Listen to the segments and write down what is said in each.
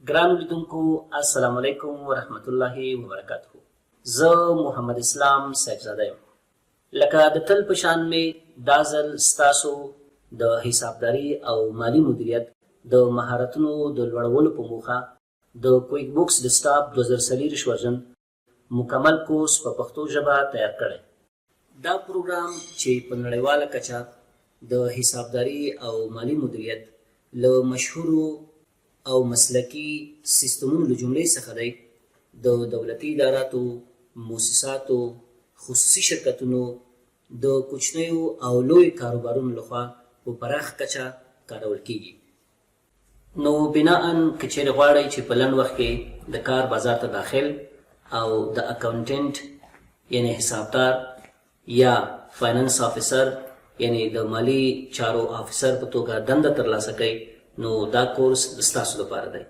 ګرانو لیدونکو السلام علیکم ورحمت الله وبرکاته. زه محمد اسلام صاحبزاده یم. لکه د تل په شان مې دا ځل ستاسو د حسابداري او مالی مدیریت د مهارتونو د لوړولو په موخه د کویک بوکس ډیسکټاپ 2024 ورژن مکمل کورس په پښتو ژبه تیار کړی. دا پروګرام چې په نړیواله کچه د حسابداري او مالی مدیریت له مشهورو او مسلکی سیستمونو له جملې څخه دی، د دولتي اداراتو، مؤسساتو، خصوصي شرکتونو، د کوچنیو او لوی کاروبارونو لخوا په پراخ کچه کارول کیږي. نو بناءً که چیرې غواړئ چې په لنډ وخت کې د کار بازار ته داخل او د اکاونټنټ یعنی حسابدار یا فاینانس آفیسر یعنی د مالی چارو آفیسر په توګه دنده ترلاسه کړئ، نو دا کورس د ستاسو لپاره دی.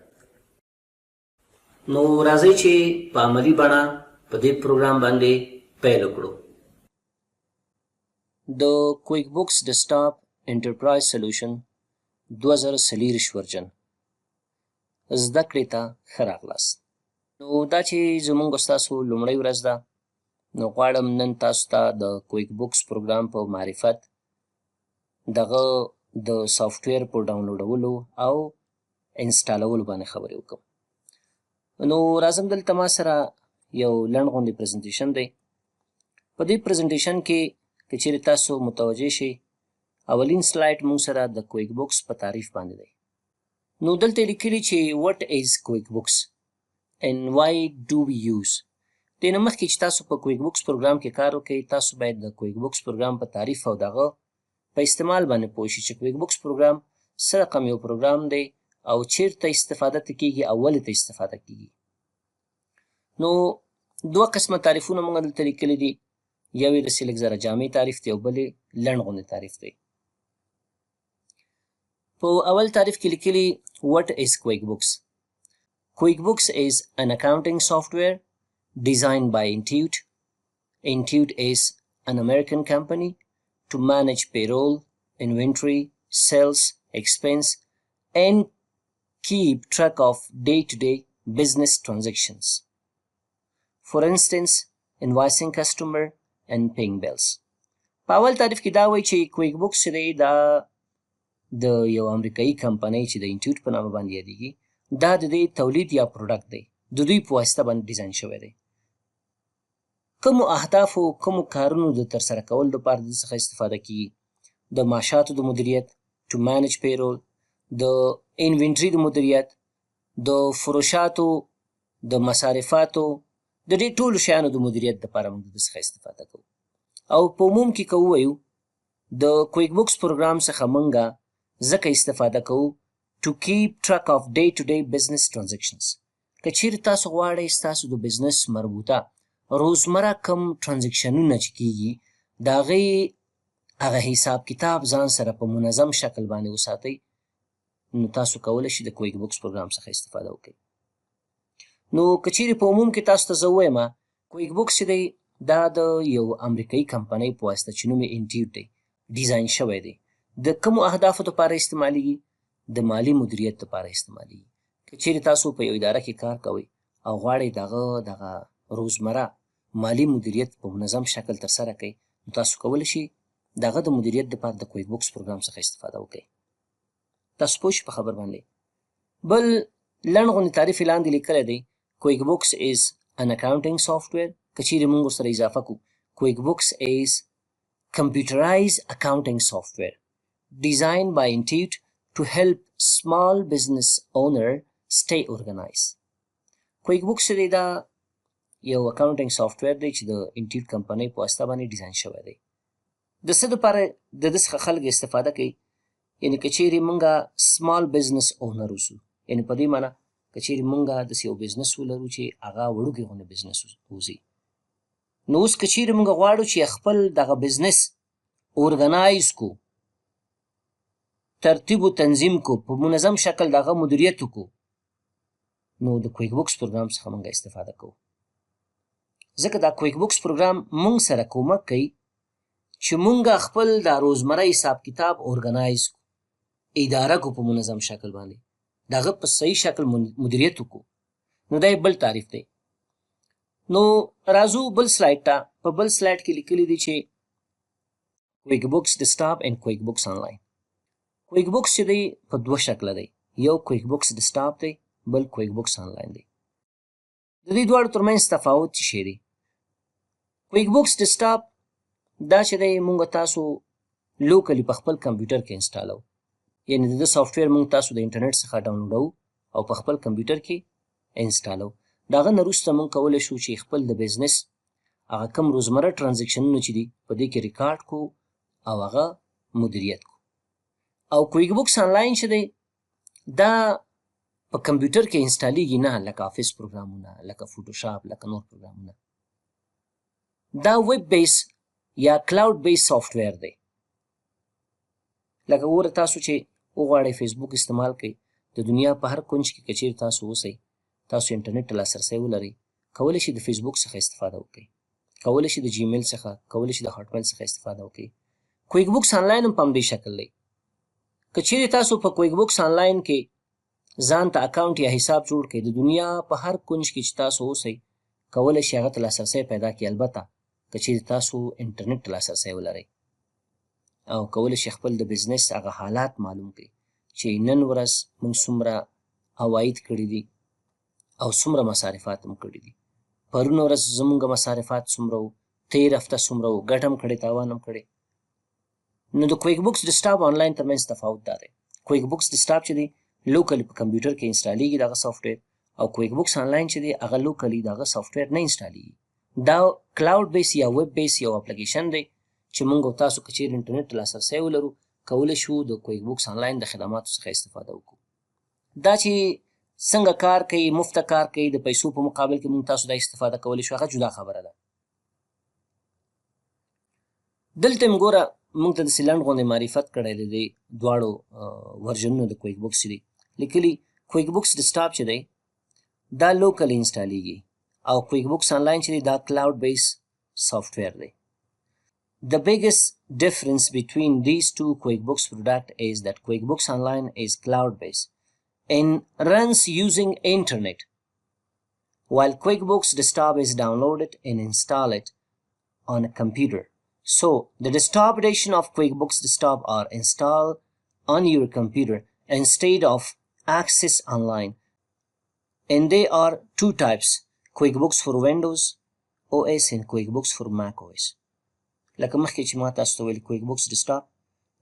نو راځئ چې په عملي بڼه په دې پروګرام باندې پیل وکړو. د کویک بوکس ډیسکټاپ انټرپرایز سولوشن 2024 ورژن زده کړې ته ښه راغلاست. نو دا چې زموږ ستاسو لومړۍ ورځ ده، نو غواړم نن تاسو ته د کویک بوکس پروګرام په معرفت، دغه د سافټویر په ډاونلوډولو او انسټالولو باندې خبرې وکړم. نو راځم دلته ما سره یو لنډ غوندې پریزنټیشن دی. په دې پریزنټیشن کې که چیرې تاسو متوجه شئ، اولین سلایډ موږ سره د کویک بوکس په تعریف باندې دی. نو دلته لیکلي چې what is کویک بوکس and why do we use. دې نه مخکې چې تاسو په کویک بوکس پروګرام کې کار وکړئ، تاسو باید د کویک بوکس پروګرام په تعریف او دغه په استعمال باندې پوه شئ چې کویک بوکس پروګرام څه رقم یو پروګرام دی او چیرته استفاده ته کیږي او ولې ته استفاده کیږي. نو دوه قسمه تعریفونه موږ دلته لیکلي دي، یو یې داسې لږ ذره جامع تعریف دی او بل یې لنډ غوندې تعریف دی. په اول تعریف کې لیکلي what is QuickBooks. QuickBooks is an accounting software designed by Intuit. Intuit is an American company to manage payroll, inventory, sales, expense, and keep track of day-to-day business transactions. For instance, invoicing customer and paying bills. په اول تعریف کې دا وایي چې کویک بوکس دی دا د یو امریکایي کمپنۍ چې د انټیوټ په نامه باندې یادیږي، دا د دې تولید یا پروډکټ دی، د دوی په واسطه باندې ډیزاین شوی دی. کومو اهدافو کومو کارونو د ترسره کولو لپاره د څخه استفاده کیږي؟ د معاشاتو د مدیریت to manage payroll، د انوینټري د مدیریت، د فروشاتو، د مصارفاتو، د دې ټولو شیانو د مدیریت لپاره موږ د څخه استفاده کوو. او په عموم کې که ووایو د کویک بوکس پروګرام څخه موږ ځکه استفاده کوو to keep track of day to day business transactions. که چیرې تاسو غواړئ ستاسو د بزنس مربوطه روزمره کم ترانزیکشنونه چې کیږي د هغې هغه حساب کتاب ځان سره په منظم شکل باندې وساتئ، نو تاسو کولی شئ د کویک بوکس پروګرام څخه استفاده وکړئ. نو که چیرې په عموم کې تاسو ته زه ووایم کویک بوکس چې دی دا د یو امریکایي کمپنۍ په واسطه چې نوم یې انټیوټ دی ډیزاین شوی دی، د کومو اهدافو لپاره استعمالیږي؟ د مالی مدیریت لپاره استعمالیږي. که چیرې تاسو په یو اداره کې کار کوئ او غواړئ دغه روزمره مالی مدیریت په منظم شکل ترسره کړئ، نو تاسو کولی شئ دغه د مدیریت لپاره د کویک بوکس پروګرام څخه استفاده وکړئ. تاسو پوه شئ په خبر باندې. بل لنډ غوندې تعریف یې لاندې لیکلی دی کویک بوکس is an accounting software. که چیرې موږ ورسره اضافه کړو کویک بوکس is computerized accounting software designed by Intuit to help small business owner stay organized. کویک بوکس دی دا یو اکاونټینګ سافټویر دی چې د انټیوټ کمپنۍ په واسطه باندې ډیزاین شوی دی. د څه دپاره د ده څخه خلک استفاده کوي؟ یعنې که چیرې موږ سمال بزنس اونر اوسو، یعنې په دې معنه که چیرې موږ داسې یو بزنس ولرو چې هغه وړوکی غوندې بزنس اوسي، نو اوس که چیرې موږ غواړو چې خپل دغه بزنس ارګنایز کو، ترتیب و تنظیم کو، په منظم شکل دغه مدیریت وکړو، نو د کویک بوکس پروګرام څخه موږ استفاده کوو. ځکه دا کویک بوکس پروګرام موږ سره کومک کوي چې موږ خپل دا روزمره حساب کتاب ارګنایز کو، اداره کو په منظم شکل باندې. دغه په صحیح شکل مدیریت وکړو، نو دا بل تعریف دی. نو راځو بل سلایډ ته. په بل سلایډ کې لیکلي دي چې کویک بوکس ډیسکټاپ اینڈ کویک بوکس آنلاین. کویک بوکس چې دی په دوه شکله دی، یو کویک بوکس ډیسکټاپ دی، بل کویک بوکس آنلاین دی. د دې دواړو ترمنځ تفاوت څه شی دی؟ کویک بوکس ډیسکټاپ دا چې دی مونږ تاسو لوکلی په خپل کمپیوټر کې انسټالو، یعنی د سافټویر مونږ تاسو د انټرنیټ څخه ډاونلوډو او په خپل کمپیوټر کې انسټالو. دغه نه وروسته مونږ کولی شو چې خپل د بزنس هغه کم روزمره ټرانزیکشنونه چې دي په دې کې ریکارډ کو او هغه مدیریت کو. او کویک بوکس آنلاین چې دی دا په کمپیوټر کې انسټالیږي نه، لکه افیس پروګرامونه، لکه فوټوشاپ، لکه نور پروګرامونه. دا ویب بیس یا کلاود بیس سافټویر دی. لکه وګوره تاسو چې وغواړئ فیسبوک استعمال کړئ، د دنیا په هر کونج کې که چیرې تاسو اوسئ، تاسو انټرنیټ ته لاسرسی ولرئ، کولی شئ د فیسبوک څخه استفاده وکړئ، کولی شئ د جیمیل څخه، کولی شئ د هاټ میل څخه استفاده وکړئ. کویک بوکس آنلاین هم په همدې شکل دی. که چیرې تاسو په کویک بوکس آنلاین کې ځان ته اکاونټ یا حساب جوړ کړئ، د دنیا په هر کونج کې چې تاسو اوسئ کولی شئ هغه ته لاسرسی پیدا کړئ، البته که چیرې تاسو انټرنیټ ته لاسرسی ولرئ، او کولی شئ خپل د بزنس هغه حالات معلوم کړئ چې نن ورځ موږ څومره عواید کړي دي او څومره مصارفات هم کړي دي. پرون ورځ زموږ مصارفات څومره وو، تېر هفته څومره وو، ګټه هم کړې، تاوان هم کړی. نو د کویک بوکس ډیسکټاپ آنلاین ترمنځ تفاوت دا دی. کویک بوکس ډیسکټاپ چې دی لوکلی په کمپیوټر کې انسټالیږي دغه سافټویر، او کویک بوکس آنلاین چې دی هغه لوکلی دغه سافټویر نه انسټالیږي. دا کلاود بیس یا ویب بیس یو اپلیکیشن دی چې موږ او تاسو که چیرې انټرنیټ ته لاسرسی ولرو کولی شو د کویک بوکس آنلاین د خدماتو څخه استفاده وکړو. دا چې څنګه کار کوي، مفته کار کوي، د پیسو په مقابل کې موږ تاسو دا استفاده کولی شو، هغه جدا خبره ده. دلته هم ګوره موږ ته داسې لنډ غوندې معرفت کړی دی د دواړو ورژنونو د کویک بوکس چې دی. لیکلي کویک بوکس ډیسکټاپ چې دی دا لوکل انسټالیږي او کویک بوکس آنلاین چې دی دا کلاود بیس سافټویر دی. The biggest difference between these two QuickBooks products is that QuickBooks Online is cloud-based and runs using internet, while QuickBooks Desktop is downloaded and installed on a computer. So, the desktop edition of QuickBooks Desktop are installed on your computer instead of access online. And there are two types, QuickBooks for Windows OS and QuickBooks for Mac OS. لکه مخکې چې ما تاسو ته ویل کویک بوکس ډیسکټاپ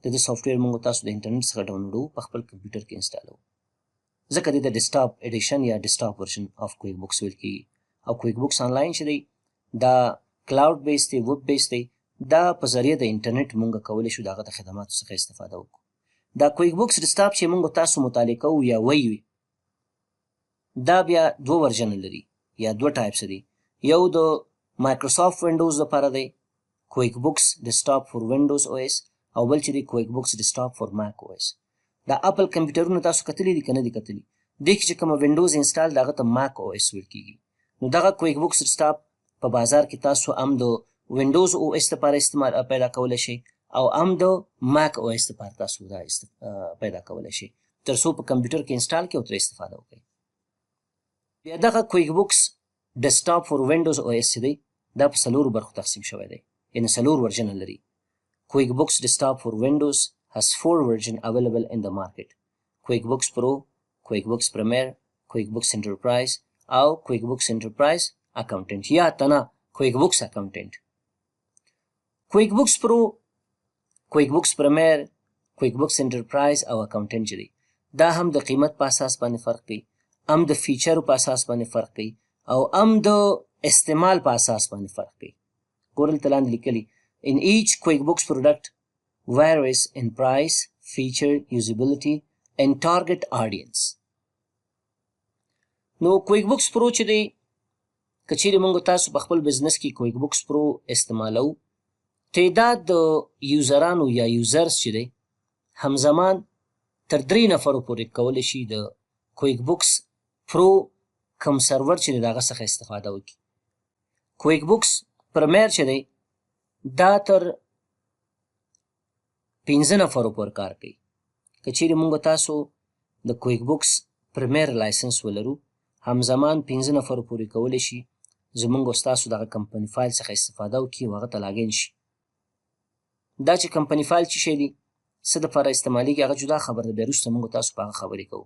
د دې سافټویر موږ تاسو د انټرنیټ څخه ډاونلوډو، په خپل کمپیوټر کې انسټالو، ځکه دې ته ډیسکټاپ ایډیشن یا ډیسکټاپ ورژن اف کویک بوکس ویل کېږي. او کویک بوکس آنلاین چې دی دا کلاود بیس دی، ویب بیس دی، دا په ذریعه د انټرنیټ موږ کولی شو د هغه د خدماتو څخه استفاده وکړو. دا کویک بوکس ډیسکټاپ چې موږ تاسو مطالعه کوو یا ویو دا بیا دوه ورژنه لري یا دوه ټایپس دي. یو د مایکروسافټ وینډوز لپاره دی کویک بوکس ډیسکټاپ فور وینډوز او اس، او بل چې دی کویک بوکس ډیسکټاپ فور ماک او اس. دا اپل کمپیوټرونه تاسو کتلی دي که نه دي کتلی؟ دې کې چې کومه وینډوز انسټال د هغه ته ماک او اس ویل کېږي. نو دغه کویک بوکس ډیسکټاپ په بازار کې تاسو هم د وینډوز او اس لپاره استعمال پیدا کولی شئ او هم د ماک او اس لپاره تاسو دا پیدا کولی شئ تر څو په کمپیوټر کې انسټال کړئ او ترې استفاده وکړئ. بیا دغه کویک بوکس ډیسکټاپ فور وینډوز او اس چې دی دا په څلورو برخو تقسیم شوی دی، یعنې څلور ورژنه لري. QuickBooks Desktop for Windows has 4 versions available in the market: QuickBooks Pro, QuickBooks Premier, QuickBooks Enterprise او QuickBooks Enterprise Accountant یا تنه QuickBooks Accountant. QuickBooks Pro, QuickBooks Premier, QuickBooks Enterprise او Accountant چې دی دا هم د قیمت په اساس باندې فرق کوي، هم د فیچرو په اساس باندې فرق کوي او هم د استعمال په اساس باندې فرق کوي. ګورل تلاندې لیکلي in each QuickBooks product varies in price, feature, usability and target audience. نو QuickBooks Pro چې دی که چیرې موږ تاسو په خپل بزنس کې QuickBooks Pro استعمالو، تعداد د یوزرانو یا یوزرز چې دی همزمان تر 3 نفرو پورې کولی شي د QuickBooks Pro کوم سرور چې دی د هغه څخه استفاده وکړي. QuickBooks Premier چې دی دا تر 15 نفرو پورې کار کوي. که چیرې موږ تاسو د کویک بوکس پریمیر لایسنس ولرو همزمان 15 نفرو پورې کولی شي زمونږ او ستاسو دغه کمپني فایل څخه استفاده وکړي او هغه ته لاګین شي. دا چې کمپني فایل څه شی دی، څه دپاره استعمالیږي، هغه جدا خبر ده، بیا وروسته موږ تاسو په هغه خبرې کوو.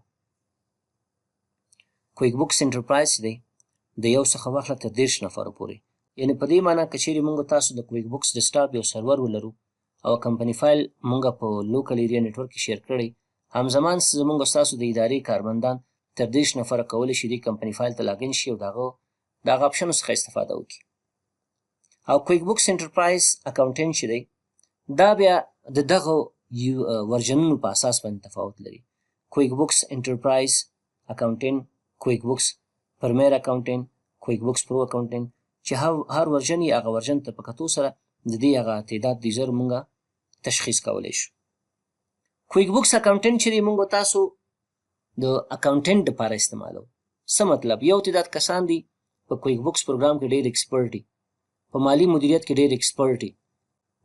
کویک بوکس انټرپرایز دی د یو څخه واخله تر 30 نفرو پورې، یعنې په دې معنی که چیرې موږ تاسو د کویک بوکس ډیسکټاپ یو سرور ولرو او کمپني فایل موږ په لوکل ایریا نیټورک کې شیر کړی، همزمان زموږ او ستاسو د ادارې کارمندان تر 30 نفره کولی شي دې کمپني فایل ته لاګین شي او د هغه اپشنو څخه استفاده وکړي. او کویک بوکس انټرپرایز اکاونټنټ چې دی دا بیا د دغو ورژنونو په اساس باندې تفاوت لري. کویک بوکس انټرپرایز اکاونټنټ، کویک بوکس پرمیر اکاونټنټ، کویک بوکس پرو اکاونټنټ، چې هر ورژن یې هغه ورژن ته په کتو سره د دې هغه تعداد د یوزر مونږه تشخیص کولی شو. کویک بوکس اکاونټنټ چې دی مونږ تاسو د اکاونټنټ دپاره استعمالو. څه مطلب؟ یو تعداد کسان دي په کویک بوکس پروګرام کې ډېر ایکسپرټ دي، په مالي مدیریت کې ډېر ایکسپرټ دي،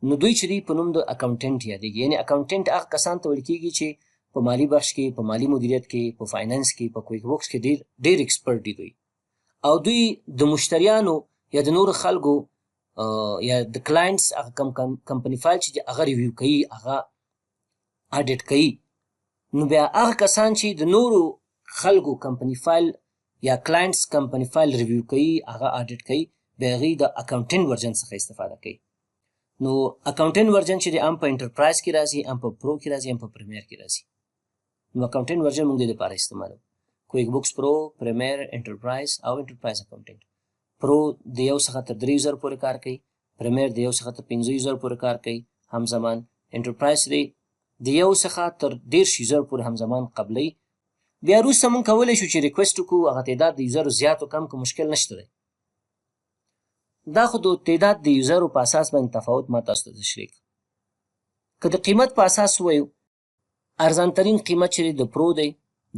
نو دوی چې دی په نوم د اکاونټنټ یادېږي. یعنې اکاونټنټ هغه کسان ته ویل کېږي چې په مالي بخش کې، په مالي مدیریت کې، په فاینانس کې، په کویک بوکس کې ډېر ایکسپرټ دي دوی. او دوی د مشتریانو یا د نورو خلکو یا د کلاینټس هغه کمپني فایل چې هغه ریویو کوي، هغه اډیټ کوي. نو بیا هغه کسان چې د نورو خلکو کمپني فایل یا کلاینټس کمپني فایل ریویو کوي، هغه اډیټ کوي، بیا هغوی د اکاونټنټ ورژن څخه استفاده کوي. نو اکاونټنټ ورژن چې دی هم په انټرپرایز کې راځي، هم په پرو کې راځي، هم په پریمیر کې راځي. نو اکاونټنټ ورژن موږ دې لپاره استعمالو. کویک بوکس پرو، پریمیر، انټرپرایز او انټرپرایز اکاونټنټ. پرو د یو څخه تر 3 یوزر پورې کار کوي، پریمیر د یو څخه تر 15 یوزر پورې کار کوي همزمان، انټرپرایز دی د یو څخه تر 30 یوزر پورې همزمان قبلوي. بیا وروسته موږ کولی شو چې ریکویسټ وکړو، هغه تعداد د یوزرو زیات و کم که مشکل نشته دی. دا خو د تعداد د یوزرو په اساس باندې تفاوت ما تاسو ته تشریح کړ. که د قیمت په اساس ووایو، ارزان ترین قیمت چې دی د پرو دی،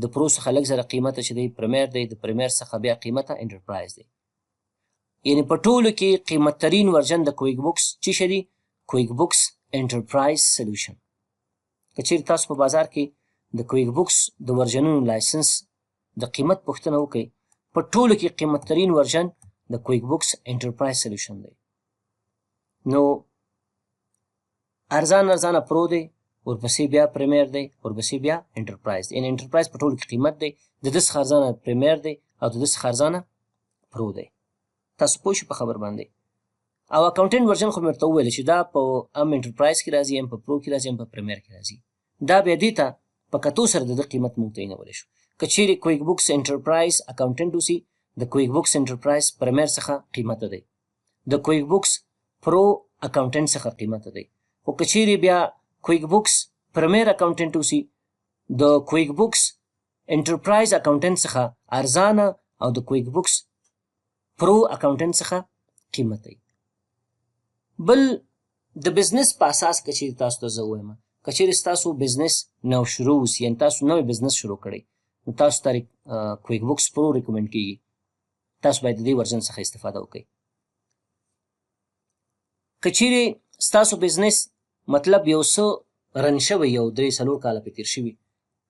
د پرو څخه لږ زره قیمته چې دی پریمیر دی، د پریمیر څخه بیا قیمته انټرپرایز دی. یعنې په ټولو کې قیمت ترین ورژن د کویک بوکس چې شه دی کویک بوکس انټرپرایز سلوشن. که چیرې تاسو په بازار کې د کویک بوکس د ورژنونو لایسنس د قیمت پوښتنه وکړئ، په ټولو کې قیمت ترین ورژن د کویک بوکس انټرپرایز سلوشن دی. نو ارزانه پرو دی، ورپسې بیا پریمیر دی، ورپسې بیا انټرپرایز دی. یعنې انټرپرایز په ټولو کې قیمت دی، د ده څخه ارزانه پریمیر دی او د ده څخه ارزانه پرو دی. تاسو پوه شئ په خبر باندې. او اکاونټنټ ورژن خو مې ورته وویل چې دا په هم انټرپرایز کې راځي، هم په پرو کې راځي، هم په پریمیر کې راځي. دا بیا دې ته په کتو سره د ده قیمت موږ تعینولی شو. که چیرې کویک بوکس انټرپرایز اکاونټنټ اوسي، د کویک بوکس انټرپرایز پریمیر څخه قیمته دی، د کویک بوکس پرو اکاونټنټ څخه قیمته دی. خو که چیرې بیا کویک بوکس پریمیر اکاونټنټ اوسي، د کویک بوکس انټرپرایز اکاونټنټ څخه ارزانه او د کویک بوکس پرو اکاونټنټ څخه قیمت دی. بل د بزنس په اساس که چیرې تاسو ته زه ووایم، که چیرې ستاسو بزنس نو شروع اوسي، یعنې تاسو نوی بزنس شروع کړئ، نو تاسو ته کویک بوکس پرو ریکمنډ کېږي. تاسو باید د دې ورژن څخه استفاده وکړئ. که چیرې ستاسو بزنس مطلب یو څه رن شوی، یو 3-4 کاله پې تېر شوي،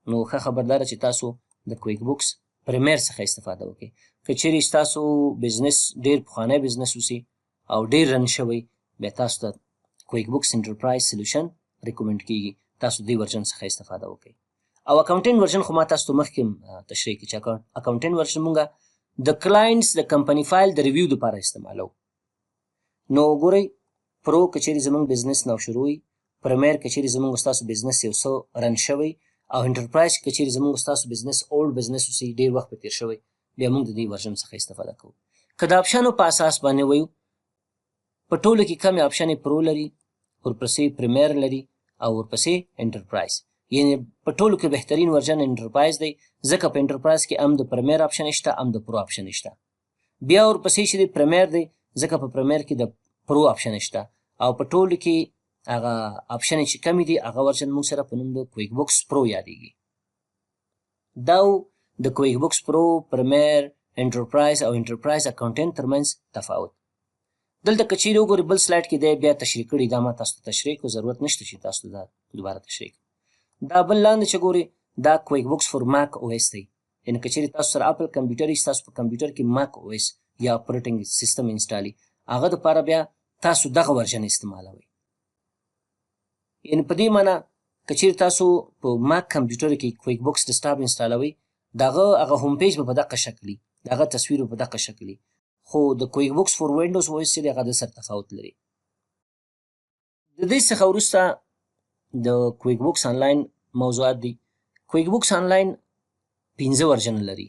نو ښه خبرداره چې تاسو د کویک بوکس پریمیر څخه استفاده وکړئ. که چیرې ستاسو بزنس ډېر پخوانی بزنس اوسي او ډېر رن شوی، بیا تاسو ته کویک بوکس انټرپرایز سلوشن ریکمنډ کېږي، تاسو د دې ورژن څخه استفاده وکړئ. او اکاونټنټ ورژن خو ما تاسو ته مخکې تشریح کړي چې اکاونټنټ ورژن مونږ د کلاینټس د کمپني فایل د ریویو دپاره استعمالو. نو ګورئ، پرو که چیرې زموږ بزنس نو شروع وي، پریمیر که چیرې زموږ ستاسو بزنس یو څه رن شوی، او انټرپرایز که چیرې زموږ ستاسو بزنس اولډ بزنس اوسي، ډېر وخت پې تېر شوی، بیا موږ د دې ورژن څخه استفاده کوو. که د آپشنو په اساس باندې وایو، په ټولو کې کمې آپشن یې پرو لري، ورپسې پریمیر لري او ورپسې انټرپرایز. یعنې په ټولو کې بهترین ورژن انټرپرایز دی، ځکه په انټرپرایز کې هم د پریمیر آپشن شته، هم د پرو آپشن شته. بیا ورپسې چې دی پریمیر دی، ځکه په پریمیر کې د پرو آپشن شته. او په ټولو کې هغه آپشن چې کمې دي، هغه ورژن موږ سره په نوم د کویک بوکس پرو یادېږي. دا د کویک بوکس پرو، پریمیر، انټرپرایز او انټرپرایز اکاونټنټ ترمنځ تفاوت. دلته که چیرې وګورئ بل سلایډ کې دی بیا تشریح کړي، دا ما تاسو ته تشریح کړو، ضرورت نشته چې تاسو ته دا دوباره تشریح کړم. دا بل لاندې چې ګورئ، دا کویک بوکس فور ماک او ایس دی، یعنې که چېرې تاسو سره اپل کمپیوټر وي تاسو په کمپیوټر کې ماک او ایس یا اپریټنګ سیسټم انسټال وي هغه دپاره بیا تاسو دغه ورژن استعمالوئ. یعنې په دې معنی که چېرې تاسو په ماک کمپیوټر کې کویک بوکس ډیسکټاپ انسټالوئ د هغه هوم پیج به په دغه شکل وي د هغه تصویر به په دغه شکل وي خو د کویک بوکس فور وینډوز او ایس چې دی هغه د سره تفاوت لري. د دې څخه وروسته د کویک بوکس آنلاین موضوعات دي. کویک بوکس آنلاین 15 ورژنه لري.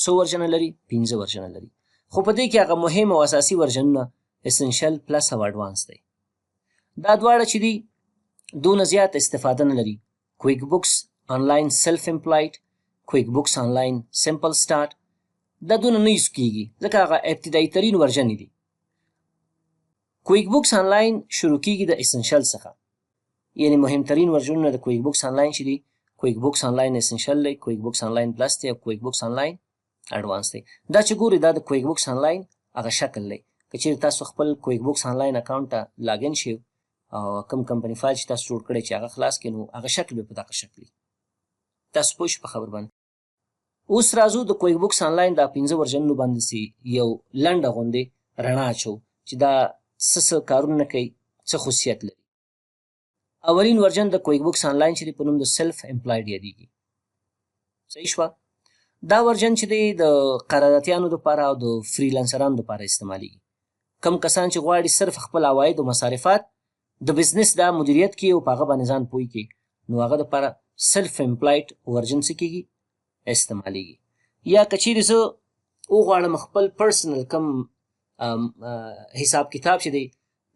څو ورژنه لري؟ 15 ورژنه لري. خو په دې کې هغه مهم او اساسي ورژنونه اسنشل پلس او اډوانس دی. دا دواړه چې دي دونه زیات استفاده نه لري. کویک بوکس آنلاین سیلف امپلایډ، کویک بوکس آنلاین سمپل سٹارټ دا دونه نه یوز کیږي ځکه هغه ابتدایي ترین ورژنې دي. کویک بوکس آنلاین شروع کیږي د اسنشل څخه، یعنی مهمترین ورژنونه د کویک بوکس آنلاین چې دي کویک بوکس آنلاین اسنشل دی، کویک بوکس آنلاین پلس دی او کویک بوکس آنلاین اډوانس دی. دا چې ګوري دا د کویک بوکس آنلاین هغه شکل دی. که چېرې تاسو خپل کویک بوکس آنلاین اکاونټ ته لاګین شئ او کوم کمپني فایل چې تاسو جوړ کړی چې هغه خلاص کړئ نو هغه شکل به په دغه شکل وي. تاسو پوه شئ په خبر باندې. اوس راځو د کویک بوکس آنلاین دا 15 ورژنونو باندې سي یو لنډه غوندې رڼا اچو چې دا څه کارونه کوي، څه خصوصیت لري. اولین ورژن د کویک بوکس آنلاین چې دی په نوم د سیلف امپلایډ یادیږي. صحیح شوه؟ دا ورژن چې دی د قراردادیانو دپاره او د فریلانسرانو دپاره استعمالیږي. کم کسان چې غواړي صرف خپل عواید او مصارفات د بزنس دا مدیریت کړي او په هغه باندې ځان پوه کړي نو هغه دپاره سیلف امپلایډ ورژن څه کېږي؟ استعمالیږي. یا که چیرې زه وغواړم خپل پرسنل کم حساب کتاب چې دی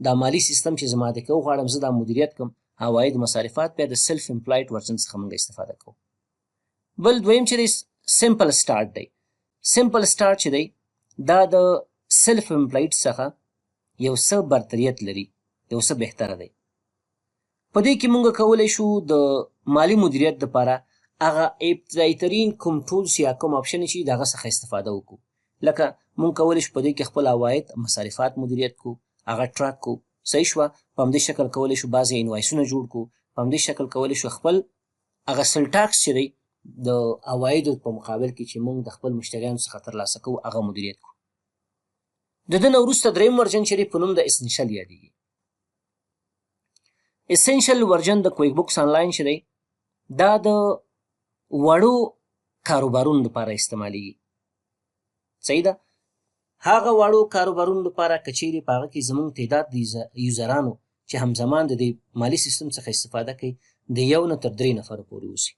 دا مالی سیستم چې زما دی که وغواړم زه دا مدیریت کړم عواید مصارفات بیا د سیلف امپلایډ ورژن څخه موږ استفاده کوو. بل دویم چې دی سمپل سټارټ دی. سمپل سټارټ چې دی دا د سیلف امپلایډ څخه یو څه برتریت لري، یو څه بهتره دی. په دې کې موږ کولی شو د مالی مدیریت دپاره هغه ابتدایي ترین کوم ټولز یا کوم آپشن چې د هغه څخه استفاده وکړو. لکه موږ کولی شو په دې کې خپل عواید مصارفات مدیریت کړو، هغه ټراک کړو. صحیح شوه؟ په همدې شکل کولی شو بعضې انوایسونه جوړ کړو، په همدې شکل کولی شو خپل هغه سل ټاکس چې دی د عوایدو په مقابل کې چې موږ د خپل مشتریانو څخه ترلاسه کوو هغه مدیریت کړو. د ده نه وروسته دریم ورژن چې دی په نوم د اسنشل یادیږي. اسنشل ورژن د کویک بوکس آنلاین چې دی دا د وړو کاروبارونو لپاره استعمالیږي. صحیح ده؟ هغه وړو کاروبارونو لپاره که چیرې په هغه کې زموږ تعداد د یوزرانو چې همزمان د دې مالي سیستم څخه استفاده کوي د 1 نه تر 3 نفرو پورې اوسي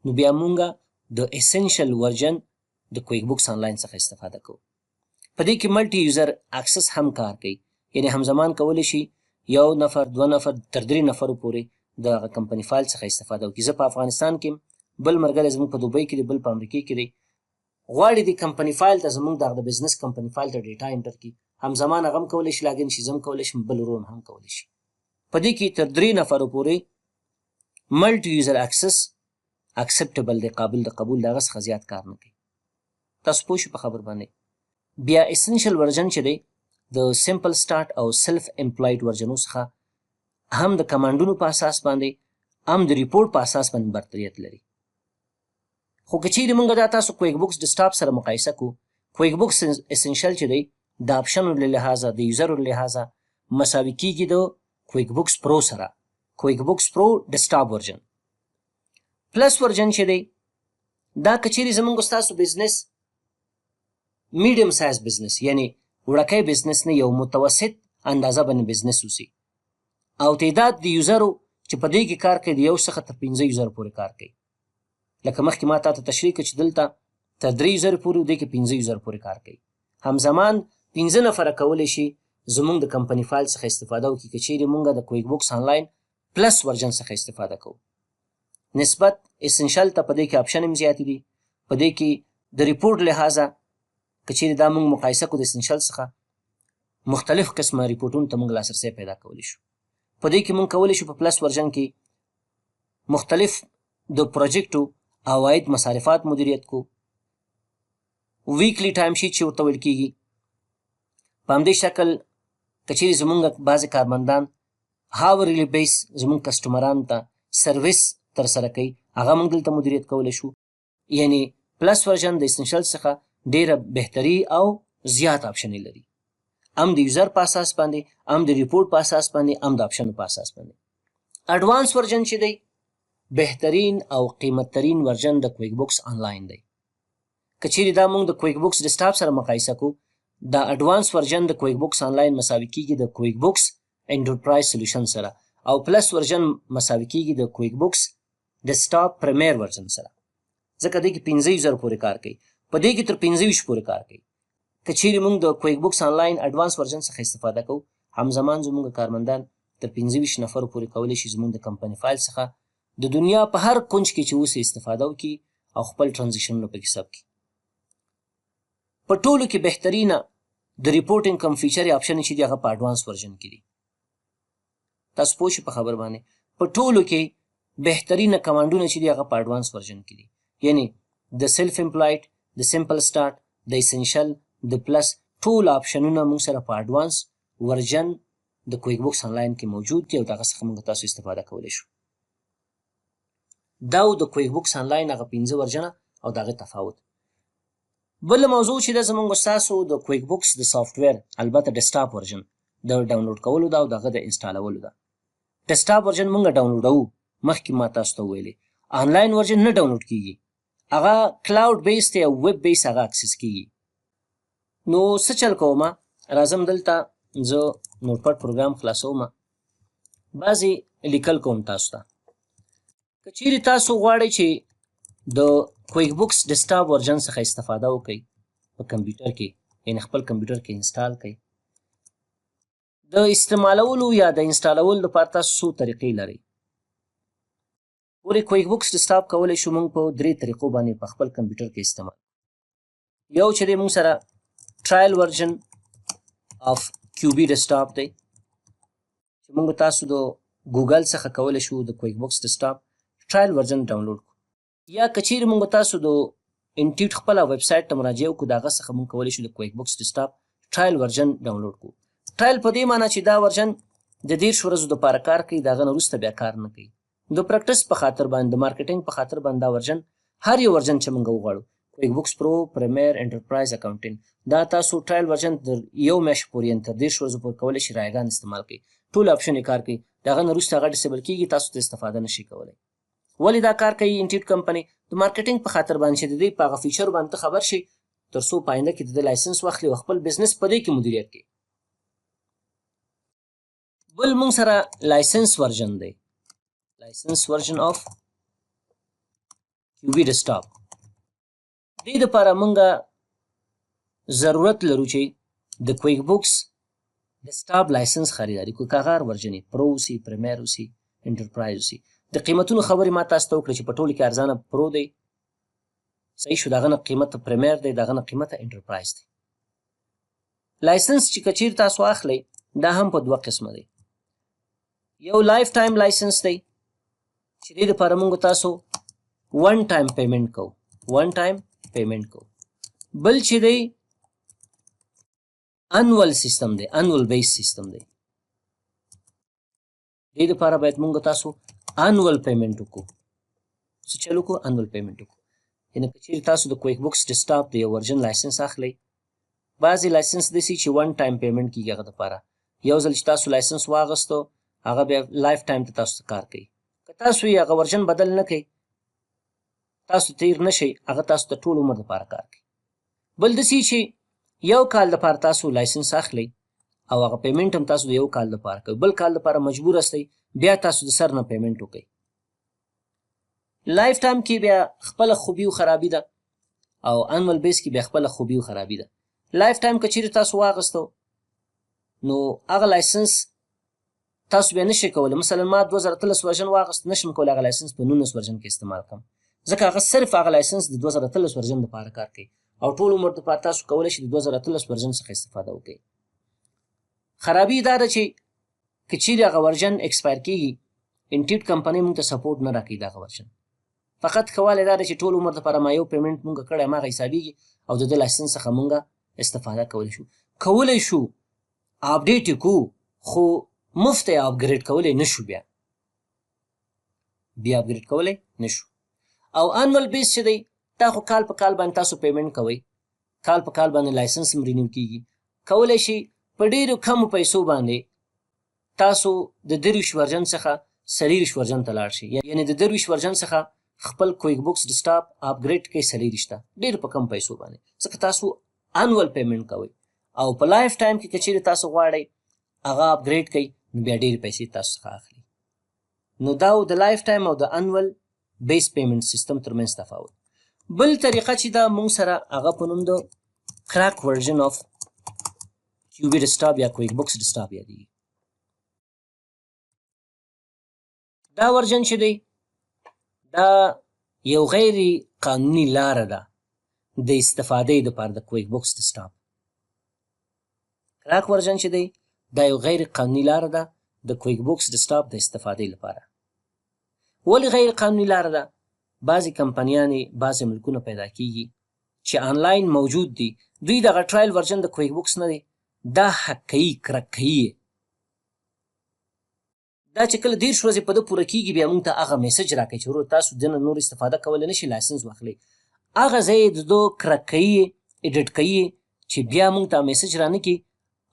نو بیا مونږ د اسنشل ورژن د کویک بوکس آنلاین څخه استفاده کوو. په دې کې ملټي یوزر اکسس هم کار کوي، یعنی همزمان کولی شي 1 نفر 2 نفر تر 3 نفرو پورې د هغه کمپني فایل څخه استفاده وکړي. زه په افغانستان کې بل ملګری زموږ په دوبۍ کې دی، بل په امریکې کې دی، غواړي د کمپني فایل ته زموږ د بزنس کمپني فایل ته ډیټا انټر کړي، همزمان هغه هم کولی شي لاګین شي، زه هم کولی شم، بل ورور هم کولی شي. په دې کې تر 3 نفرو پورې ملټي یوزر اکسس اکسپټیبل دی، قابل د قبول، د هغه څخه زیات کار نه کوي. تاسو پوه شئ په خبر باندې. بیا اسنشل ورژن چې دی د سمپل سټارټ او سیلف امپلایډ ورژنو څخه هم د کمانډونو په اساس باندې هم د ریپورټ په اساس باندې برتریت لري. خو که چیرې موږ دا تاسو کویک بوکس ډیسکټاپ سره مقایسه کړو، کویک بوکس اسنشل چې دی د آپشنو له لحاظه د یوزرو له لحاظه مساوي کیږي د کویک بوکس پرو سره. کویک بوکس پرو ډیسکټاپ ورژن. پلس ورژن چې دی دا که چیرې زموږ ستاسو بزنس میډیم سایز بزنس یعنی وړکی بزنس نه یو متوسط اندازه باندې بزنس اوسي او تعداد د یوزرو چې په دې کې کار کوي د 1 څخه تر 15 یوزرو پورې کار کوي. لکه مخکې ما تاته تشریح کړه چې دلته تر 3 یوزرو پورې دې کې 15 یوزرو پورې کار کوي. همزمان 15 نفره کولی شي زموږ د کمپني فایل څخه استفاده وکړي که چیرې موږ د کویک بوکس آنلاین پلس ورژن څخه استفاده کوو. نسبت اسنشل ته په دې کې آپشن هم زیاتې دي. په دې کې د ریپورټ لحاظه که چیرې دا موږ مقایسه کړو د اسنشل څخه مختلف قسمه ریپورټونو ته موږ لاسرسی پیدا کولی شو. په دې کې موږ کولی شو په پلس ورژن کې مختلف د پروجیکټو عواید مصارفات مدیریت کو، ویکلی ټایم شیټ چې ورته ویل کېږي. په همدې شکل که چیرې زموږ بعضې کارمندان هاورلی بیس زموږ کسټمرانو ته سروس ترسره کوي هغه موږ دلته مدیریت کولی شو. یعنې پلس ورژن د اسنشل څخه ډیره بهتري او زیات آپشنې لري، هم د یوزر په اساس باندې، هم د ریپورټ په اساس باندې، هم د آپشن په اساس باندې. اډوانس ورژن چې دی بهترین او قیمت ترین ورژن د کویک بوکس آنلاین دی. که چیرې دا موږ د کویک بوکس ډیسکټاپ سره مقایسه کو، دا اډوانس ورژن د کویک بوکس آنلاین مساوي کیږي د کویک بوکس انټرپرایز سولوشن سره، او پلس ورژن مساوي کیږي د کویک بوکس ډیسکټاپ پریمیر ورژن سره، ځکه دې کې 15 یوزر پورې کار کوي، په دې کې تر 25 پورې کار کوي. که چیرې موږ د کویک بوکس آنلاین اډوانس ورژن څخه استفاده کوو، همزمان زموږ کارمندان تر 25 نفرو پورې کولی شي زموږ د کمپنۍ فایل څخه د دنیا په هر کونج کې چې اوسې استفاده وکړي او خپل ټرانزیکشنونه پکې ثبت کړي. په ټولو کې بهترینه د ریپورټینګ کم فیچر آپشن چې دی هغه په اډوانس ورژن کې دی. تاسو پوه شئ په خبر باندې، په ټولو کې بهترینه کمانډونه چې دی هغه په اډوانس ورژن کې دي، یعنی د سیلف امپلایډ، د سمپل سٹارټ، د اسنشل، د پلس ټول آپشنونه موږ سره په اډوانس ورژن د کویک بوکس آنلاین کې موجود دي او دغه څخه موږ تاسو استفاده کولی شو. دا د کویک بوکس آنلاین هغه 15 ورژنه او دغه تفاوت. بل موضوع چې د زموږ ستاسو د کویک بوکس د سافټویر، البته ډیسکټاپ ورژن د ډاونلوډ کولو دا او دغه د انسټالولو ده. ډیسکټاپ ورژن موږ ډاونلوډوو، مخکې ما تاسو ته ویلې. آنلاین ورژن نه ډاونلوډ کیږي، هغه کلاود بیس دی او ویب بیس هغه اکسس کیږي. نو څه چل کوم، راځم دلته زه نوټ پډ پروګرام خلاصوم، بعضې لیکل کوم تاسو ته. که چیرې تاسو غواړئ چې د کویک بوکس ډیسکټاپ ورژن څخه استفاده وکړئ په کمپیوټر کې، یعنې خپل کمپیوټر کې انسټال کړئ، د استعمالولو یا د انسټالولو لپاره تاسو څو طریقې لرئ. ولې کویک بوکس ډیسکټاپ کولی شو موږ په 3 طریقو باندې په خپل کمپیوټر کې استعمال. یو چې دی موږ سره ټرایل ورژن اف کیوبي ډیسکټاپ دی، چې موږ تاسو د ګوګل څخه کولی شو د کویک بوکس ډیسکټاپ ټرایل ورژن ډاونلوډ کړو. یا که چیرې موږ تاسو د انټیوټ خپله ویب سایټ ته مراجعه وکړو، د هغه څخه موږ کولی شو د کویک بوکس ډیسکټاپ ټرایل ورژن ډاونلوډ کړو. ټرایل په دې معنی چې دا ورژن د 30 ورځو دپاره کار کوي، د هغه نه وروسته بیا کار نه کوي. د پریکټس په خاطر باندې، د مارکیټینګ په خاطر باندې دا ورژن، هر یو ورژن چې موږ وغواړو، کویک بوکس پرو، پریمیر، انټرپرایز، اکاونټینټ، دا تاسو ټرایل ورژن تر یو میاشت پورې یعنې تر 30 ورځو پورې کولی شي رایګان استعمال کړئ، ټول آپشن یې کار کوي، د هغه نه وروسته هغه ډسیبل کېږي، تاسو ته استفاده نشئ کولی. ولې دا کار کوي انټیوټ کمپنۍ؟ د مارکیټینګ په خاطر باندې چې د دې په هغه فیچر باندې ته خبر شي، تر څو په آینده کې د لایسنس واخلي او خپل بزنس په دې کې مدیریت کړي. بل موږ سره لایسنس ورژن دی، لایسنس ورژن اف کیوبي ډیسکټاپ. دې دپاره موږ ضرورت لرو چې د کویک بوکس ډیسکټاپ لایسنس خریداري کړو، که هغه ورژن یې پرو اوسي، پریمیر اوسي، انټرپرایز اوسي. د قیمتونو خبرې ما تاسو ته وکړې چې په ټولو کې ارزانه پرو دی، صحیح شو، د هغه نه قیمته پریمیر دی، د هغه نه قیمته انټرپرایز دی. لایسنس چې که چیرې تاسو اخلئ، دا هم په 2 قسمه دی. یو لایف ټایم لایسنس دی چې دې دپاره موږ تاسو 1 ټایم پیمنټ کوو، 1 ټایم پیمنټ کوو. بل چې دی انول سیستم دی، انول بیس سیستم دی. دې دپاره باید موږ تاسو انول پیمنټ وکړو. څه چل وکړو؟ انول پیمنټ وکړو. یعنې که چیرې تاسو د کویک بوکس ډیسکټاپ د یو ورژن لایسنس اخلئ، بعضې لایسنس داسې چې 1 ټایم پیمنټ کېږي هغه دپاره. یو ځل چې تاسو لایسنس واغستو، هغه بیا لایف ټایم ته تاسو ته کار کوي. که تاسو یې هغه ورژن بدل نه کوئ، تاسو تیر نه شئ، هغه تاسو ته ټول عمر دپاره کار کوي. بل داسې چې یو کال دپاره تاسو لایسنس اخلئ او هغه پیمنټ هم تاسو د یو کال دپاره کوئ، بل کال دپاره مجبور استئ بیا تاسو د سر نه پیمنټ وکړئ. لایف ټایم کې بیا خپله خوبي او خرابي ده او انول بیس کې بیا خپله خوبي او خرابي ده. لایف ټایم که چیرې تاسو واغستو، نو هغه لایسنس تاسو بیا نشئ کولی. مثلا ما 2013 ورژن واغست، نشم کولی هغه لایسنس په 19 ورژن کې استعمال کړم، ځکه هغه صرف هغه لایسنس د 2013 ورژن دپاره کار کوي او ټول عمر دپاره تاسو کولی شئ د 2013 ورژن څخه استفاده وکړئ. خرابي دا ده چې که چیرې هغه ورژن ایکسپایر کېږي، انټیوټ کمپنۍ موږ ته سپورټ نه راکوي دغه ورژن. فقط ښه والی دا ده چې ټول عمر دپاره ما یو پیمنټ موږ کړی، هماغه حسابېږي او د ده لایسنس څخه موږ استفاده کولی شو. کولی شو اپډیټ یې کړو، خو مفت یې اپګریډ کولی نه شو، بیا اپګریډ کولی نه شو. او انول بیس چې دی، دا خو کال په کال باندې تاسو پیمنټ کوئ، کال په کال باندې لایسنس هم رینیو کیږي. کولی شي په ډېرو کمو پیسو باندې تاسو د 23 ورژن څخه 24 ورژن ته لاړ شئ. یعنې د 23 ورژن څخه خپل کویک بوکس ډیسکټاپ اپګریډ کړئ 24 ته ډېر په کم پیسو باندې، ځکه تاسو انول پیمنټ کوئ او په لایف ټایم کې که چیرې تاسو غواړئ هغه اپګریډ کړئ نو بیا ډېرې پیسې تاسو څخه اخلي. نو دا د لایف ټایم او د انول بیس پیمنټ سیستم ترمنځ تفاوت. بل طریقه چې دا مونږ سره هغه په نوم د کراک ورژن آف کیوبي ډیسکټاپ یا کویک بوکس ډیسکټاپ یادېږي. دا ورژن چې دی دا یو غیر قانوني لاره ده د استفادې دپاره د کویک بوکس ډیسکټاپ. کراک ورژن چې دی دا یو غیر قانوني لاره ده د کویک بوکس ډیسکټاپ د استفادې لپاره. ولې غیر قانوني لاره ده؟ بعضې کمپنیانې بعضې ملکونه پیدا کیږي چې آنلاین موجود دي، دوی دغه ټرایل ورژن د کویک بوکس نه دی دا حق کوي، کرک کوي. دا چې کله 30 ورځې په ده پوره کیږي بیا موږ ته هغه میسج راکوي چې ورور تاسو دنه نور استفاده کولی نشي، لایسنس واخلئ. هغه ځای یې د دو کرک کوي، ایډیټ کوي چې بیا موږ ته میسج رانه کړي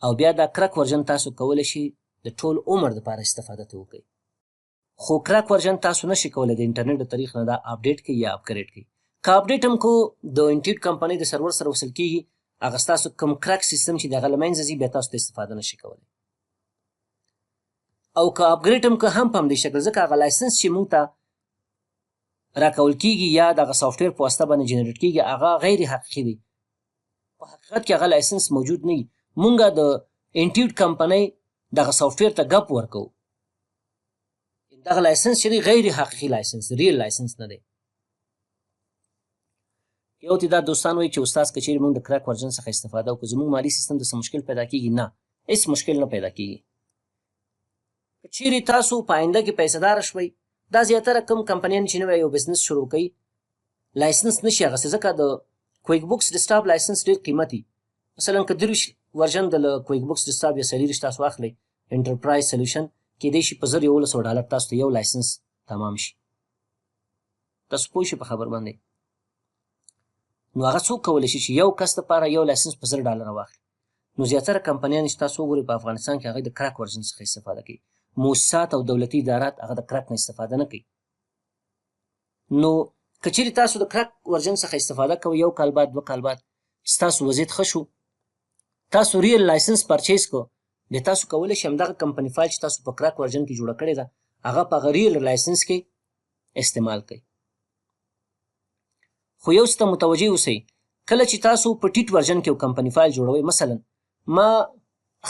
او بیا دا کرک ورژن تاسو کولی شي د ټول عمر دپاره استفاده ته وکړئ. خو کرک ورژن تاسو نشي کولی د انټرنیټ د طریق نه دا اپډیټ کړئ یا اپګریډ کړئ. که اپډیټ هم کو د انټیوټ کمپنۍ د سرور سره وصل کیږي، هغه ستاسو کوم کرک سیستم چې د هغه له منځه ځي بیا تاسو ته استفاده نشي کولی. او که اپګریډ هم که هم په همدې شکل، ځکه هغه لایسنس چې موږ ته راکول کیږي یا دغه سافټویر په واسطه باندې جنریټ کیږي هغه غیر حقیقي دی. په حقیقت کې هغه لایسنس موجود نه وي. موږ د انټیوټ کمپنۍ دغه سافټویر ته ګپ ورکوو. دغه لایسنس چې دی غیر حقیقي لایسنس، ریل لایسنس نه دی. یو ته دا دوستان وایي چې استاد که چیرې موږ د کراک ورژن څخه استفاده وکړو زموږ مالي سیستم ته څه مشکل پیدا کیږي؟ نه، هېڅ مشکل نه پیدا کیږي. که چیرې تاسو په آینده کې پیسه داره شوئ، دا زیاتره کم کمپنیان چې نوی یو بزنس شروع کوي لایسنس نشي اخیستی، ځکه د کویک بوکس ډیسکټاپ لایسنس ډېر قیمتي. مثلا که 23 ورژن د کویک بوکس ډیسکټاپ یا 24 تاسو واخلئ انټرپرایز سلیوشن، کېدای شي په 1100 ډالر تاسو ته یو لایسنس تمام شي. تاسو پوه شئ په خبر باندې؟ نو هغه څوک کولی شي چې یو کس دپاره یو لایسنس په 1000 ډالره واخلي. نو زیاتره کمپنیان چې تاسو وګورئ په افغانستان کې هغوی د کراک ورژن څخه استفاده کوي. مؤسسات او دولتي ادارات هغه د کراک نه استفاده نه کوي. نو که چیرې تاسو د کراک ورژن څخه استفاده کوئ، یو کال بعد 2 کال بعد ستاسو وضعیت ښه شو، تاسو ریل لایسنس پرچیز کو، بیا تاسو کولی شئ همدغه کمپني فایل چې تاسو په کراک ورژن کې جوړه کړې ده هغه په هغه ریل لایسنس کې استعمال کړئ. خو یو څه ته متوجه اوسئ، کله چې تاسو په ټیټ ورژن کې یو کمپني فایل جوړوئ، مثلا ما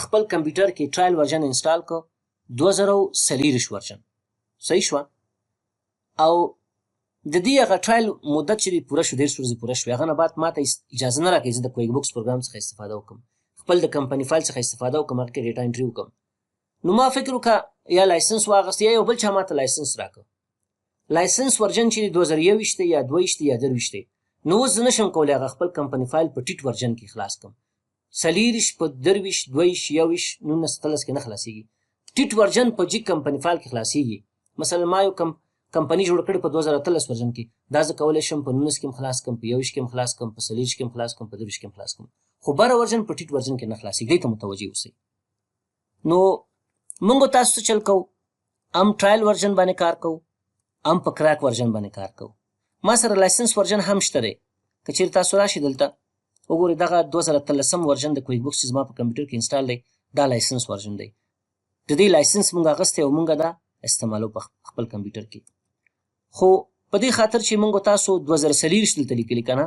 خپل کمپیوټر کې ټرایل ورژن انسټال کړ 2024 ورژن، صحیح شوه، او د دې هغه ټرایل مدت چې پوره شو 10 ورځې پوره شوې، هغه نه بعد ما ته اجازه نه راکوي زه د کویک بوکس پروګرام څخه استفاده وکړم، خپل د کمپني فایل څخه استفاده وکړم، هغه کې ډیټا انټري وکړم. نو ما فکر وکړه یا لایسنس واخیست یا یو بل چا ما ته لایسنس راکړ. لایسنس ورژن چې 2021 دی یا 22 دی یا 23 دی، نو اوس زه نشم کولی هغه خپل کمپني فایل په ټیټ ورژن کې خلاص کړم. 24 په 23 22 21 19 13 کې نه خلاصېږي. ټیټ ورژن په جی کمپني فایل کې خلاصېږي. مثلا ما یو کمپني جوړ کړې په 2013 ورژن کې، دا زه کولی شم په 19 کې هم خلاص کړم، په 21 کې هم خلاص کړم، په 24 کې هم خلاص کړم، په 23 کې هم خلاص کړم. خو بره ورژن په ټیټ ورژن کې نه خلاصېږي. دې ته متوجه اوسئ. نو موږ تاسو څه چل کوو؟ هم ټرایل ورژن باندې کار کوو، هم په کراک ورژن باندې کار کوو. ما سره لایسنس ورژن هم شته دی. که چیرې تاسو راشئ دلته وګورئ، دغه 2013 ورژن د کویک بوکس چې زما په کمپیوټر کې انسټال دی دا لایسنس ورژن دی. د دې لایسنس موږ اخیستی او موږ دا استعمالو په خپل کمپیوټر کې. خو په دې خاطر چې موږ تاسو 2024 دلته لیکلي که نه،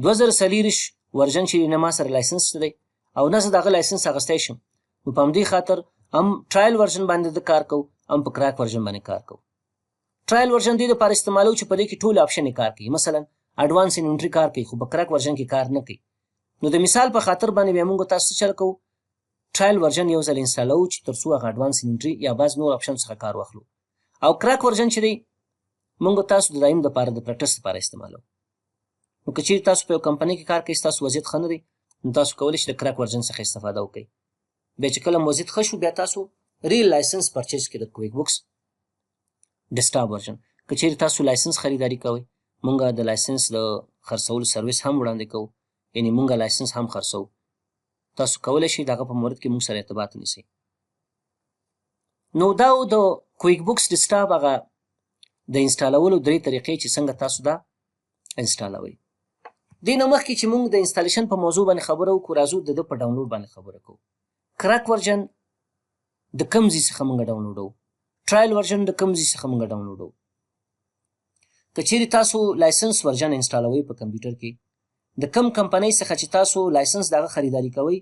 2024 ورژن چې نه ما سره لایسنس شته دی او نه زه د هغه لایسنس اخیستی شم، نو په همدې خاطر هم ټرایل ورژن باندې د کار کوو، هم په کراک ورژن باندې کار کوو. ټرایل ورژن دې دپاره استعمالوو چې په دې کې ټول آپشن یې کار کوي، مثلا اډوانس انټري کار کوي خو په کراک ورژن کې کار نه کوي. نو د مثال په خاطر باندې بیا موږ تاسو چل کوو، ټرایل ورژن یو ځل انسټالوو چې تر څو هغه اډوانس انټري یا بعض نور آپشن څخه کار واخلو، او کراک ورژن چې دی موږ تاسو د دایم دپاره د پریکټس دپاره استعمالوو. نو که چیرې تاسو په یو کمپنۍ کې کار کوئ، ستاسو وضعیت ښه نه دی، نو تاسو کولی شئ د کراک ورژن څخه استفاده وکړئ. بیا چې کله وضعیت ښه شو، بیا تاسو ریل لایسنس پرچیز کړئ د کویک بوکس ډیسکټاپ ورژن. که چیرې تاسو لایسنس خریداري کوئ، مونږ د لایسنس د خرڅولو سروس هم وړاندې کوو، یعنې مونږ لایسنس هم خرڅوو. تاسو کولی شئ د هغه په مورد کې مونږ سره ارتباط ونیسئ. نو دا و د کویک بوکس ډیسکټاپ هغه د انسټالولو 3 طریقې چې څنګه تاسو دا انسټالوئ. دې نه مخکې چې مونږ د انسټالیشن په موضوع باندې خبره وکړو، راځو د ده په ډاونلوډ باندې خبره کوو. کراک ورژن د کوم ځای څخه مونږ ډاونلوډوو، ټرایل ورژن د کوم ځای څخه مونږ ډاونلوډوو. که چیرې تاسو لایسنس ورژن انسټالوئ په کمپیوټر کې، د کم کمپنۍ څخه چې تاسو لایسنس د هغه خریداري کوئ،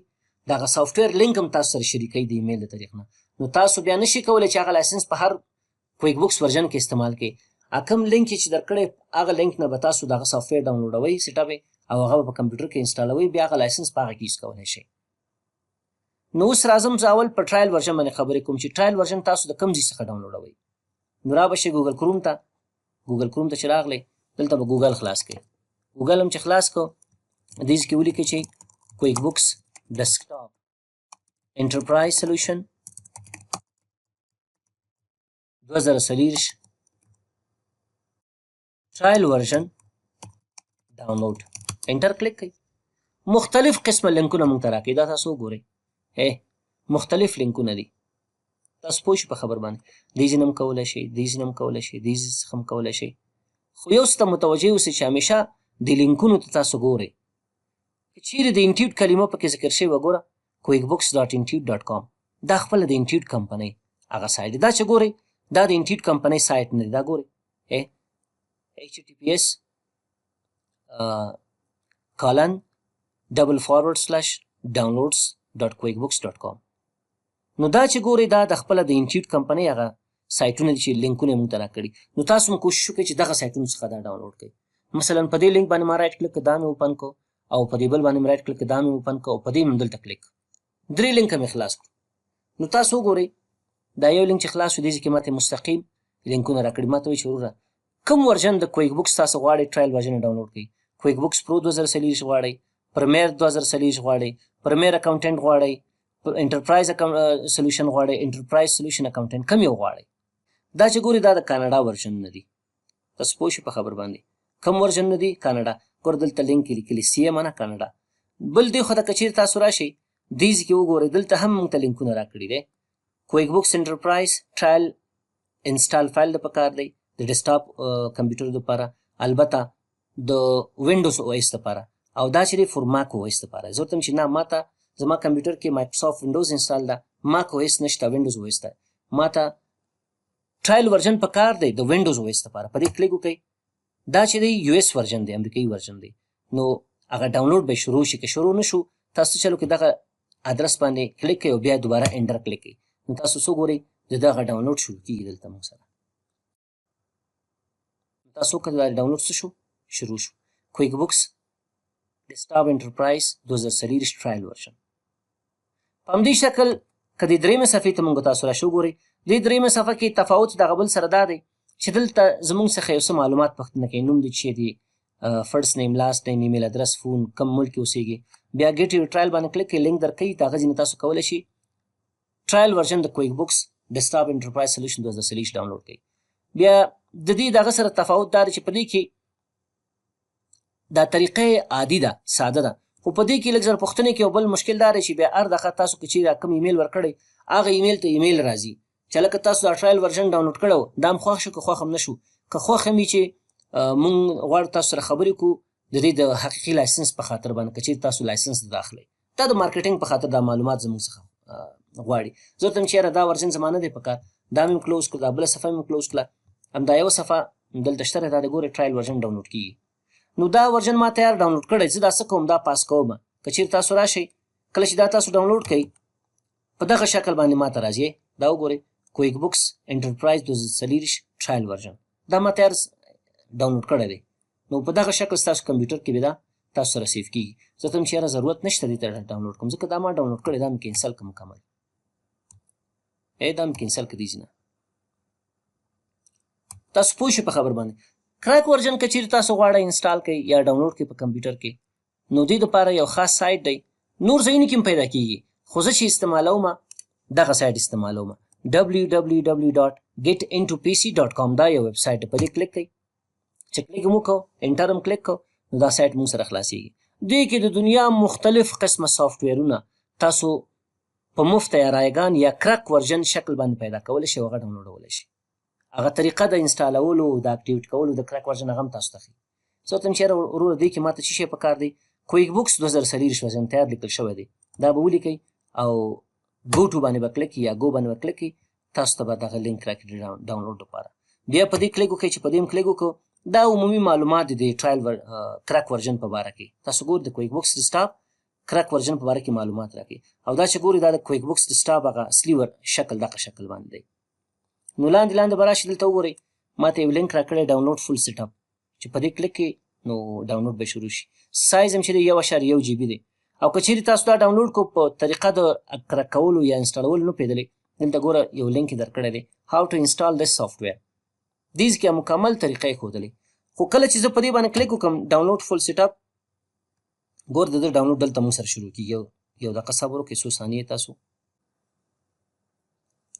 د هغه سافټویر لینک هم تاسو سره شریکوي د ایمیل د طریق نه، نو تاسو بیا نشئ کولی چې هغه لایسنس په هر کویک بوکس ورژن کې استعمال کړئ. کوم لینک چې درکړی هغه لینک نه به تاسو دغه سافټویر ډاونلوډوئ، سیټ اپ او هغه په کمپیوټر کې انسټالوئ، بیا هغه لایسنس په هغه کې یوز کولی شئ. نو اوس راځم زه اول په ټرایل ورژن باندې خبرې کوم چې ټرایل ورژن تاسو د کوم ځای څخه ډاونلوډوئ. نو را به شئ ګوګل کروم ته. ګوګل کروم ته چې راغلی، دلته به ګوګل خلاص کړئ. ګوګل هم چې خلاص کړو، دې کې ولیکئ چې کویک بوکس ډیسکټاپ انټرپرایز سولوشن 2024 ټرایل ورژن ډاونلوډ. انټر کلیک کړئ. مختلف قسمه لینکونه مونږ ته راکوي، دا تاسو وګورئ. مختلف لینکونه دي، تاسو پوه شئ په خبر باندې. دې ځای نه هم کولی شئ، دې ځای نه هم کولی شئ، دې ځای څخه هم کولی شئ. خو یو څه ته متوجه اوسئ چې همیشه د لینکونو ته تاسو ګورئ. که چیرې د انټیوټ کلمه پکې ذکر شوې وګوره، quickbooks.intute.com، دا خپله د انټیوټ کمپنۍ هغه سایټ دی. دا چې ګورئ دا د انټیوټ کمپنۍ سایټ نه دی، دا ګورئ https://downloads.quickbooks.com. نو دا چې ګورئ دا د خپله د انټیوټ کمپنۍ هغه سایټونه دي چې لینکونه یې موږ ته راکړي. نو تاسو هم کوشش وکړئ چې دغه سایټونو څخه دا ډاونلوډ کړئ. مثلا په دې لینک باندې ما رایټ کلیک کړ، دا مې اوپن کړو، او په دې بل باندې مې رایټ کلیک کړ، دا مې اوپن کړو، او په دې مې دلته کلیک. 3 لینکه مې خلاص کړو. نو تاسو وګورئ دا یو لینک چې خلاص شو، دې ځای کې ماته مستقیم لینکونه راکړي. ماته وایي چې وروره کوم ورژن د کویک بوکس تاسو غواړئ ټرایل ورژن یې ډاونلوډ کړئ. کویک بوکس پرو 2024 غواړئ، پرمیر 2024 غواړئ، پرمیر اکاونټنټ غواړئ، انټرپرایز سولوشن غواړئ، انټرپرایز سولوشن اکاونټنټ، کوم یو غواړئ. دا چې ګورئ دا د کاناډا ورژن نه دي، تاسو پوه شئ په خبر باندې. کوم ورژن نه دي؟ کاناډا. ګوره دلته لینک کې لیکلي سی معنی کاناډا. بل دې خوا ته که چیرې تاسو راشئ، دې ځای کې وګورئ دلته هم موږ ته لینکونه راکړي دی. کویک بوکس انټرپرایز ټرایل انسټال فایل د پکار دی د ډیسکټاپ کمپیوټر دپاره، البته د وینډوز او ایس دپاره، او دا چې دی فور ماک او ایس دپاره. زه ورته چې نه، ماته زما کمپیوټر کې مایکروسافټ وینډوز انسټال ده، ماک او ایس نشته، وینډوز او ایس ده، ماته ټرایل ورژن پکار دی د وینډوز او ایس دپاره. په دې کلیک وکړئ. دا چې دی یو ایس ورژن دی، امریکایي ورژن دی. نو هغه ډاونلوډ به شروع شي. که شروع نه شو، تاسو چلو کې دغه ادرس باندې کلیک کړئ او بیا دوباره انټر کلیک کړئ. نو تاسو څه ګورئ د دغه ډاونلوډ شروع کېږي دلته موږ سره. تاسو که دا ډاونلوډ څه شو شروع شو، کویک بوکس ډیسکټاپ انټرپرایز 2024 ټرایل ورژن. په همدې شکل که د 3مه صفحې ته موږ تاسو راشو ګورئ، دې 3مه صفحه کې تفاوت دغه بل سره دا دی چې دلته زموږ څخه یو څه معلومات پوښتنه کوي. نوم دې چې دی، فرست نیم، لاست نیم، ایمیل ادرس، فون، کم ملک کې اوسېږي. بیا ګیټ یور ټرایل باندې کلیک کړئ، لینک درکوي، د هغه ځینې تاسو کولی شئ ټرایل ورژن د کویک بوکس ډیسکټاپ انټرپرایز سولوشن 2024 ډاونلوډ کړئ. بیا د دې دغه سره تفاوت دا دی چې په دې کې دا طریقه عادي ده، ساده ده، خو په دې کې لږ زر پوښتنې کې یو بل مشکل دا دی چې بیا هر دغه تاسو که چیرې کوم ایمیل ورکړئ، هغه ایمیل ته ایمیل راځي چې لکه تاسو دا ټرایل ورژن ډاونلوډ کړی و، دا هم خوښ شو که خوښ هم نه شو. که خوښ هم وي چې مونږ غواړو تاسو سره خبرې کوو د دې د حقیقي لایسنس په خاطر باندې، که چیرې تاسو لایسنس داخلئ، دا د مارکیټینګ په خاطر دا معلومات زموږ څخه غواړي. زه ورته وایم چې یاره دا ورژن زما نه دی پکار، دا مې کلوز کړو، دا بله صفحه مې کلوز کړه، همدا یوه صفحه دلته شته دا د ګورئ ټرایل ورژن ډاونلوډ کېږي. نو دا ورژن ما تیار ډاونلوډ کړی، زه دا څه کوم، دا پاس کوم. که چیرې تاسو راشئ، کله چې دا تاسو ډاونلوډ کړئ په دغه شکل باندې ما ته راځي. دا وګورئ کویک بوکس انټرپرایز 2024 ټرایل ورژن، دا ما تیار ډاونلوډ کړی دی. نو په دغه شکل ستاسو کمپیوټر کې به دا تاسو سره سیف کېږي. زه ته چې یاره ضرورت نشته دې ته ډاونلوډ کړم، ځکه دا ما ډاونلوډ کړی، دا مې کینسل کړم مکمل. دا مې کینسل کړه دې ځای نه. تاسو پوه شئ په خبر باندې. کراک ورژن که چیرې تاسو غواړئ انسټال کړئ یا ډاونلوډ کړئ په کمپیوټر کې، نو دې دپاره یو خاص سایټ دی، نور ځایونو کې هم پیدا کېږي، خو زه چې استعمالوم دغه سایټ استعمالوم، www.getintopc.com. دا یو ویب سایټ دی، په دې کلیک کړئ. چې کلیک مو کو انټر هم کلیک کو نو دا سایټ مونږ سره خلاصیږي. دوی کې د دنیا مختلف قسمه سافټویرونه تاسو په مفت یا رایګان یا کرک ورژن شکل باندې پیدا کولی شئ او هغه ډاونلوډولی شئ. هغه طریقه د انسټالولو د اکټیویټ کولو د کرک ورژن هغه هم تاسو ته ښیي. زه ورته وایم چې یاره وروره دې کې ماته څه شی پکار دی؟ کویک بوکس 2024 ورژن تیار لیکل شوی دی، دا به ولیکئ او ګو ټو باندې به کلیک یا ګو باندې به کلیک کړئ، تاسو ته به دغه لینک راکړي ډاونلوډ لپاره. بیا په دې کلیک وکړئ چې په دې هم کلیک وکړو. دا عمومي معلومات دي د ټرایل کرک ورژن په باره کې. تاسو ګورئ د کویک بوکس ډیسکټاپ کرک ورژن په باره کې معلومات راکړي او دا چې ګورئ دا د کویک بوکس ډیسکټاپ هغه اصلي شکل دغه شکل باندې دی. نو لاندې به راشئ، دلته وګورئ ماته یو لینک راکړی ډاونلوډ فول سیټ اپ، چې په دې کلیک کړئ نو ډاونلوډ به شروع شي. سایز هم چې دی 1.1 GB دی او که چیرې تاسو دا ډاونلوډ کو په طریقه د کرک کولو یا انسټالولو نه پوهېدلئ، دلته ګوره یو لینک یې درکړی دی هاو ټو انسټال دس سافټویر. دیز کې مکمل طریقه یې ښودلې، خو کله چې زه په دې باندې کلیک وکړم ډاونلوډ فول سیټ اپ، ګور د دې ډاونلوډ دلته موږ سره شروع کېږي. یو دقیقه صبر وکړئ، څو ثانیې تاسو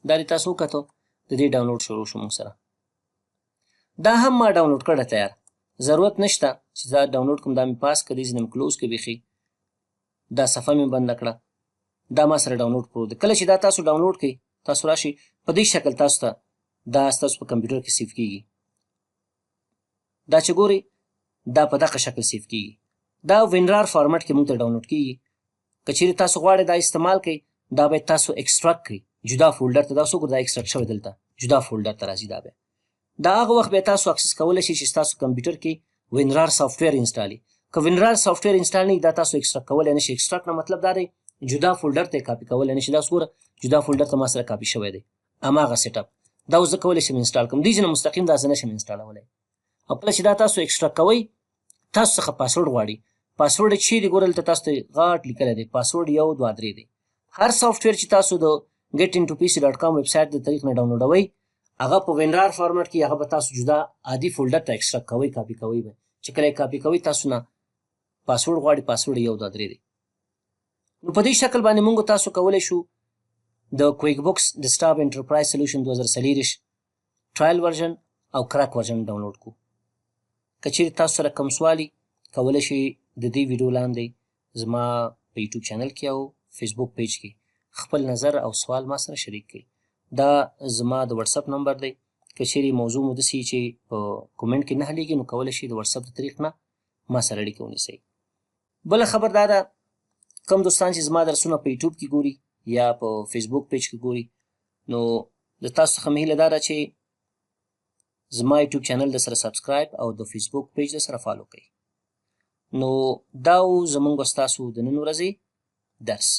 دا دې تاسو وکتو د دې ډاونلوډ شروع شو موږ سره. دا هم ما ډاونلوډ کړی تیار، ضرورت نشته چې دا ډاونلوډ کوم، دا مې پاس کړ، دې ځینې مې کلوز کړ بیخي، دا صفحه مې بنده کړه، دا ما سره ډاونلوډ پروت دی. کله چې دا تاسو ډاونلوډ کړئ تاسو راشئ په دې شکل تاسو ته دا ستاسو په کمپیوټر کې سیف کېږي. دا چې ګورئ دا په دغه شکل سیف کېږي. دا وینرار فارمټ کې موږ ته ډاونلوډ کېږي. که چیرې تاسو غواړئ دا استعمال کړئ دا باید تاسو ایکسټراکټ کړئ جدا فولډر ته. دا اوس وګورئ دا ایکسټراکټ شوی دلته جدا فولډر ته راځي. دا بیا دا هغه وخت بیا تاسو اکسس کولی شئ چې ستاسو کمپیوټر کې وینرار سافټویر انسټال وي. که وینرار سافټویر انسټال نه وي دا تاسو ایکسټراکټ کولی نه شئ. ایکسټراکټ نه مطلب دا دی جدا فولډر ته یې کاپي کولی نه شئ. دا اوس ګوره جدا فولډر ته ما سره کاپي شوی دی، هماغه سیټ اپ دا اوس زه کولی شم انسټال کړم. دې ځای نه مستقیم دا زه نه شم انسټالولی. او کله چې دا تاسو ایکسټراکټ کوئ تاسو څخه پاسورډ غواړي. پاسورډ چې دی ګوره دلته تاسو ته غاټ لیکلی دی پاسورډ 1 2 3 دی. هر سافټویر چې تاسو د getintopc.com ویب سایټ د طریق نه ډاونلوډوئ هغه په وینرار فارمټ کې هغه به تاسو جدا عادي فولډر ته ایکسټراکټ کوئ، کاپي کوئ به. چې کله یې کاپي کوئ تاسو نه پاسورډ غواړي، پاسورډ 1 2 3 دی. نو په دې شکل باندې موږ تاسو کولی شو د کویک بوکس ډیسکټاپ انټرپرایز سولوشن 2024 ټرایل ورژن او کرک ورژن ډاونلوډ کړو. که چیرې تاسو سره کوم سوال وي کولی شئ د دې ویډیو لاندې زما په یوټیوب چینل کې او فیسبوک پیج کې خپل نظر او سوال ما سره شریک کړئ. دا زما د واتساپ نمبر دی. که چیرې موضوع مو داسې چې په کومنټ کې نه حلیږي نو کولی شئ د واتساپ د طریق نه ما سره اړیکه ونیسئ. بله خبر دا ده کوم دوستان چې زما درسونه په یوټیوب کې ګوري یا په فیسبوک پیج کې ګوري نو د تاسو څخه مې هیله دا ده چې زما یوټیوب چینل د سره سبسکرایب او د فیسبوک پیج د سره فالو کړئ. نو دا و زموږ ستاسو د نن ورځې درس.